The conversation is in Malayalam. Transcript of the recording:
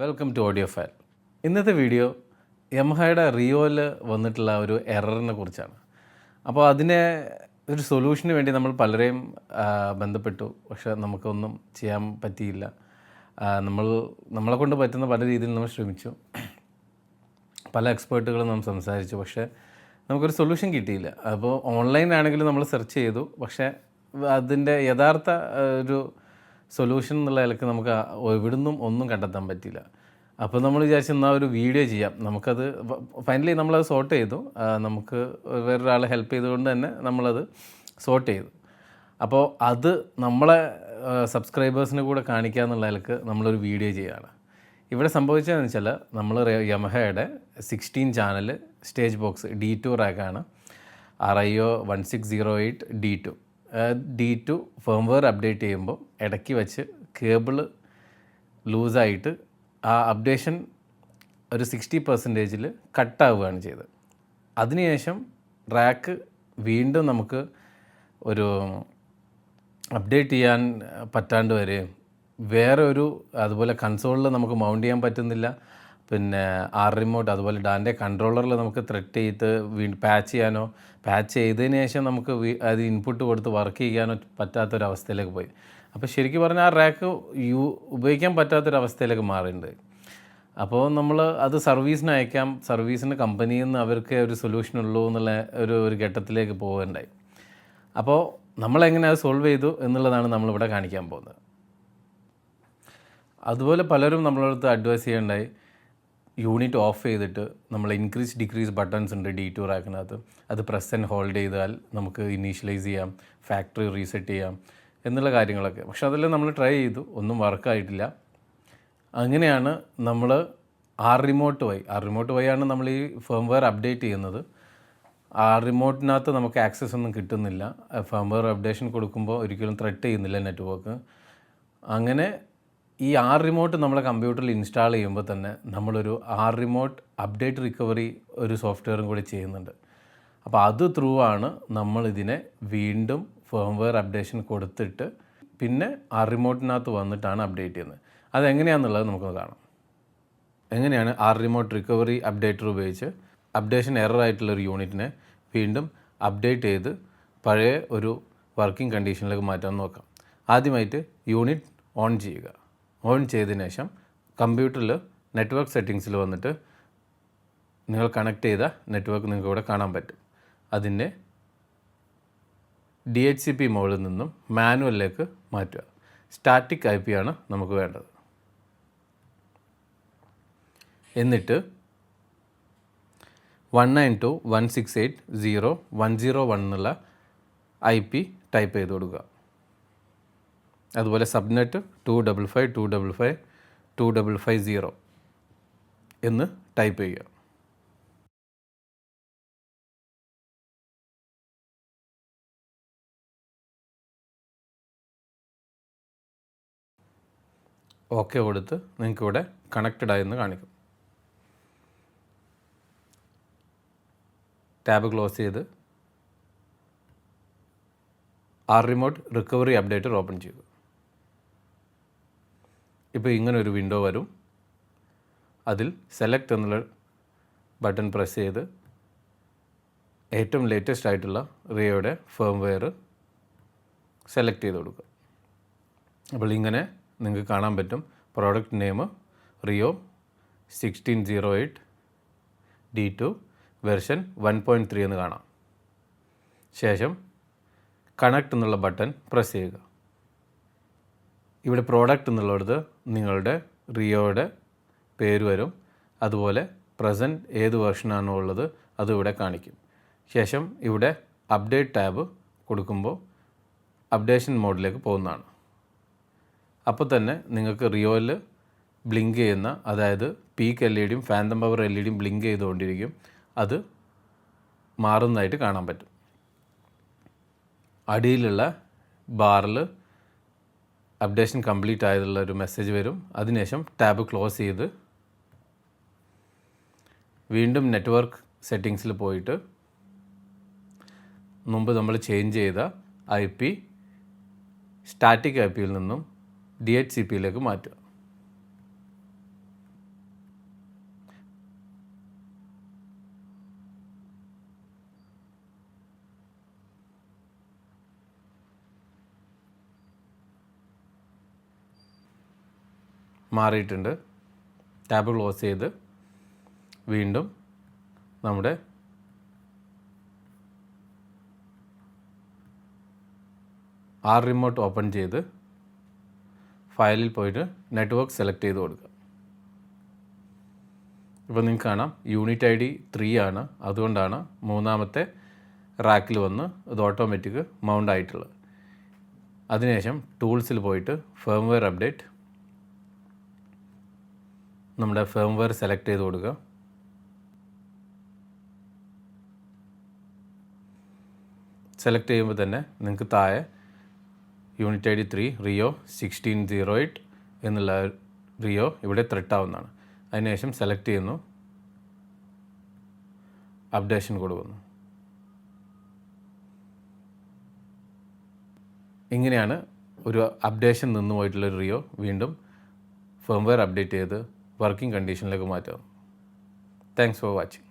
Welcome to audio file. ഇന്നത്തെ വീഡിയോ യമഹയുടെ റിയോയിൽ വന്നിട്ടുള്ള ഒരു എററിനെ കുറിച്ചാണ്. അപ്പോൾ അതിനെ ഒരു സൊല്യൂഷന് വേണ്ടി നമ്മൾ പലരെയും ബന്ധപ്പെട്ടു, പക്ഷേ നമുക്കൊന്നും ചെയ്യാൻ പറ്റിയില്ല. നമ്മളെ കൊണ്ട് പറ്റുന്ന പല രീതിയിൽ നമ്മൾ ശ്രമിച്ചു, പല എക്സ്പേർട്ടുകളും നമ്മൾ സംസാരിച്ചു, പക്ഷേ നമുക്കൊരു സൊല്യൂഷൻ കിട്ടിയില്ല. അപ്പോൾ ഓൺലൈനാണെങ്കിലും നമ്മൾ സെർച്ച് ചെയ്തു, പക്ഷേ അതിൻ്റെ യഥാർത്ഥ ഒരു സൊല്യൂഷൻ എന്നുള്ള നിലക്ക് നമുക്ക് എവിടുന്നും ഒന്നും കണ്ടെത്താൻ പറ്റില്ല. അപ്പോൾ നമ്മൾ വിചാരിച്ചു എന്നാൽ ഒരു വീഡിയോ ചെയ്യാം. നമുക്കത് ഫൈനലി നമ്മളത് സോർട്ട് ചെയ്തു. നമുക്ക് വേറൊരാളെ ഹെൽപ്പ് ചെയ്തുകൊണ്ട് തന്നെ നമ്മളത് സോർട്ട് ചെയ്തു. അപ്പോൾ അത് നമ്മളെ സബ്സ്ക്രൈബേഴ്സിന് കൂടെ കാണിക്കുക എന്നുള്ള നിലക്ക് നമ്മളൊരു വീഡിയോ ചെയ്യുകയാണ്. ഇവിടെ സംഭവിച്ചതെന്ന് വെച്ചാൽ നമ്മൾ യമഹയുടെ 16 channel stage box D2 റാക്കാണ്, RIO 1608 D2. D2 firmware update ചെയ്യുമ്പോൾ ഇടയ്ക്ക് വെച്ച് കേബിള് ലൂസായിട്ട് ആ അപ്ഡേഷൻ ഒരു 60% കട്ടാവുകയാണ് ചെയ്തത്. അതിനുശേഷം റാക്ക് വീണ്ടും നമുക്ക് ഒരു അപ്ഡേറ്റ് ചെയ്യാൻ പറ്റാണ്ട് വരികയും വേറെ ഒരു അതുപോലെ കൺസോളിൽ നമുക്ക് മൗണ്ട് ചെയ്യാൻ പറ്റുന്നില്ല. പിന്നെ റിമോട്ട് അതുപോലെ ഡാൻ്റെ കൺട്രോളറിൽ നമുക്ക് ത്രെറ്റ് ചെയ്ത് പാച്ച് ചെയ്തതിന് ശേഷം നമുക്ക് അത് ഇൻപുട്ട് കൊടുത്ത് വർക്ക് ചെയ്യാനോ പറ്റാത്തൊരവസ്ഥയിലേക്ക് പോയി. അപ്പോൾ ശരിക്കും പറഞ്ഞാൽ ആ റാക്ക് ഉപയോഗിക്കാൻ പറ്റാത്തൊരവസ്ഥയിലേക്ക് മാറിയിട്ടുണ്ട്. അപ്പോൾ നമ്മൾ അത് സർവീസിന് അയക്കാം, സർവീസിന് കമ്പനിയിൽ നിന്ന് അവർക്ക് ഒരു സൊല്യൂഷൻ ഉള്ളൂ എന്നുള്ള ഒരു ഘട്ടത്തിലേക്ക് പോവുകയുണ്ടായി. അപ്പോൾ നമ്മളെങ്ങനെ അത് സോൾവ് ചെയ്തു എന്നുള്ളതാണ് നമ്മളിവിടെ കാണിക്കാൻ പോകുന്നത്. അതുപോലെ പലരും നമ്മളടുത്ത് അഡ്വൈസ് ചെയ്യേണ്ടായി, യൂണിറ്റ് ഓഫ് ചെയ്തിട്ട് നമ്മൾ ഇൻക്രീസ് ഡിക്രീസ് ബട്ടൺസ് ഉണ്ട് D2 റാക്കിനകത്ത്, അത് പ്രസ് ആൻഡ് ഹോൾഡ് ചെയ്താൽ നമുക്ക് ഇനീഷ്യലൈസ് ചെയ്യാം, ഫാക്ടറി റീസെറ്റ് ചെയ്യാം എന്നുള്ള കാര്യങ്ങളൊക്കെ. പക്ഷെ അതെല്ലാം നമ്മൾ ട്രൈ ചെയ്തു, ഒന്നും വർക്കായിട്ടില്ല. അങ്ങനെയാണ് നമ്മൾ റിമോട്ട് വഴിയാണ് നമ്മൾ ഈ ഫേംവെയർ അപ്ഡേറ്റ് ചെയ്യുന്നത്. റിമോട്ടിനകത്ത് നമുക്ക് ആക്സസ് ഒന്നും കിട്ടുന്നില്ല. ഫേംവെയർ അപ്ഡേഷൻ കൊടുക്കുമ്പോൾ ഒരിക്കലും ത്രെറ്റ് ചെയ്യുന്നില്ല നെറ്റ്വർക്ക്. അങ്ങനെ ഈ റിമോട്ട് നമ്മളെ കമ്പ്യൂട്ടറിൽ ഇൻസ്റ്റാൾ ചെയ്യുമ്പോൾ തന്നെ നമ്മളൊരു റിമോട്ട് അപ്ഡേറ്റ് റിക്കവറി ഒരു സോഫ്റ്റ്വെയറും കൂടി ചെയ്യുന്നുണ്ട്. അപ്പോൾ അത് ത്രൂ ആണ് നമ്മളിതിനെ വീണ്ടും ഫേംവെയർ അപ്ഡേഷൻ കൊടുത്തിട്ട് പിന്നെ റിമോട്ടിനകത്ത് വന്നിട്ടാണ് അപ്ഡേറ്റ് ചെയ്യുന്നത്. അതെങ്ങനെയാണെന്നുള്ളത് നമുക്ക് കാണാം. എങ്ങനെയാണ് റിമോട്ട് റിക്കവറി അപ്ഡേറ്റർ ഉപയോഗിച്ച് അപ്ഡേഷൻ എററായിട്ടുള്ളൊരു യൂണിറ്റിനെ വീണ്ടും അപ്ഡേറ്റ് ചെയ്ത് പഴയ ഒരു വർക്കിംഗ് കണ്ടീഷനിലേക്ക് മാറ്റാൻ നോക്കാം. ആദ്യമായിട്ട് യൂണിറ്റ് ഓൺ ചെയ്യുക. ഓൺ ചെയ്തതിന് ശേഷം കമ്പ്യൂട്ടറിൽ നെറ്റ്വർക്ക് സെറ്റിങ്സിൽ വന്നിട്ട് നിങ്ങൾ കണക്ട് ചെയ്ത നെറ്റ്വർക്ക് നിങ്ങൾക്ക് ഇവിടെ കാണാൻ പറ്റും. അതിൻ്റെ DHCP മോഡിൽ നിന്നും മാനുവലിലേക്ക് മാറ്റുക. സ്റ്റാറ്റിക് IP ആണ് നമുക്ക് വേണ്ടത്. എന്നിട്ട് 192.168.0.101 എന്നുള്ള IP ടൈപ്പ് ചെയ്ത് കൊടുക്കുക. അതുപോലെ സബ്നെറ്റ് 255.255.255.0 എന്ന് ടൈപ്പ് ചെയ്യുക. ഓക്കെ കൊടുത്ത് നിങ്ങൾക്കിവിടെ കണക്റ്റഡ് ആയെന്ന് കാണിക്കും. ടാബ് ക്ലോസ് ചെയ്ത് റിമോട്ട് റിക്കവറി അപ്ഡേറ്റർ ഓപ്പൺ ചെയ്യുക. ഇപ്പോൾ ഇങ്ങനൊരു വിൻഡോ വരും. അതിൽ സെലക്ട് എന്നുള്ള ബട്ടൺ പ്രസ് ചെയ്ത് ഏറ്റവും ലേറ്റസ്റ്റ് ആയിട്ടുള്ള റിയോയുടെ ഫേംവെയർ സെലക്ട് ചെയ്ത് കൊടുക്കുക. അപ്പോൾ ഇങ്ങനെ നിങ്ങൾക്ക് കാണാൻ പറ്റും. Product name Rio 1608 D2 version 1.3 എന്ന് കാണാം. ശേഷം കണക്ട് എന്നുള്ള ബട്ടൺ പ്രസ് ചെയ്യുക. ഇവിടെ പ്രോഡക്റ്റ് എന്നുള്ളത് നിങ്ങളുടെ റിയോയുടെ പേര് വരും. അതുപോലെ പ്രസൻറ്റ് ഏത് വെർഷനാണോ ഉള്ളത് അത് ഇവിടെ കാണിക്കും. ശേഷം ഇവിടെ അപ്ഡേറ്റ് ടാബ് കൊടുക്കുമ്പോൾ അപ്ഡേഷൻ മോഡിലേക്ക് പോകുന്നതാണ്. അപ്പോൾ തന്നെ നിങ്ങൾക്ക് റിയോയിൽ ബ്ലിങ്ക് ചെയ്യുന്ന, അതായത് പീക്ക് LEDയും ഫാന്തം പവർ LEDയും ബ്ലിങ്ക് ചെയ്തുകൊണ്ടിരിക്കും. അത് മാറുന്നതായിട്ട് കാണാൻ പറ്റും. അടിയിലുള്ള ബാറിൽ അപ്ഡേഷൻ കംപ്ലീറ്റ് ആയതുള്ള ഒരു മെസ്സേജ് വരും. അതിനുശേഷം ടാബ് ക്ലോസ് ചെയ്ത് വീണ്ടും നെറ്റ്വർക്ക് സെറ്റിങ്സിൽ പോയിട്ട് മുമ്പ് നമ്മൾ ചേഞ്ച് ചെയ്ത IP സ്റ്റാറ്റിക് IPയിൽ നിന്നും DHCPയിലേക്ക് മാറ്റുക. മാറിയിട്ടുണ്ട്. ടാബ് ക്ലോസ് ചെയ്ത് വീണ്ടും നമ്മുടെ റിമോട്ട് ഓപ്പൺ ചെയ്ത് ഫയലിൽ പോയിട്ട് നെറ്റ്വർക്ക് സെലക്ട് ചെയ്ത് കൊടുക്കുക. ഇപ്പോൾ നിങ്ങൾക്ക് കാണാം യൂണിറ്റ് ID 3 ആണ്. അതുകൊണ്ടാണ് മൂന്നാമത്തെ റാക്കിൽ വന്ന് ഇത് ഓട്ടോമാറ്റിക് മൗണ്ട് ആയിട്ടുള്ളത്. അതിനുശേഷം ടൂൾസിൽ പോയിട്ട് ഫേംവെയർ അപ്ഡേറ്റ്, നമ്മുടെ ഫേംവെയർ സെലക്ട് ചെയ്ത് കൊടുക്കുക. സെലക്ട് ചെയ്യുമ്പോൾ തന്നെ നിങ്ങൾക്ക് താഴെ യൂണിറ്റ് ID 3 റിയോ 1608 എന്നുള്ള റിയോ ഇവിടെ ത്രെട്ട് ആവുന്നതാണ്. അതിനുശേഷം സെലക്ട് ചെയ്യുന്നു, അപ്ഡേഷൻ കൊടുക്കുന്നു. ഇങ്ങനെയാണ് ഒരു അപ്ഡേഷൻ നിന്ന് പോയിട്ടുള്ള റിയോ വീണ്ടും ഫേംവെയർ അപ്ഡേറ്റ് ചെയ്ത് വർക്കിംഗ് കണ്ടീഷനിലേക്ക് മാറ്റുക. Thanks for watching.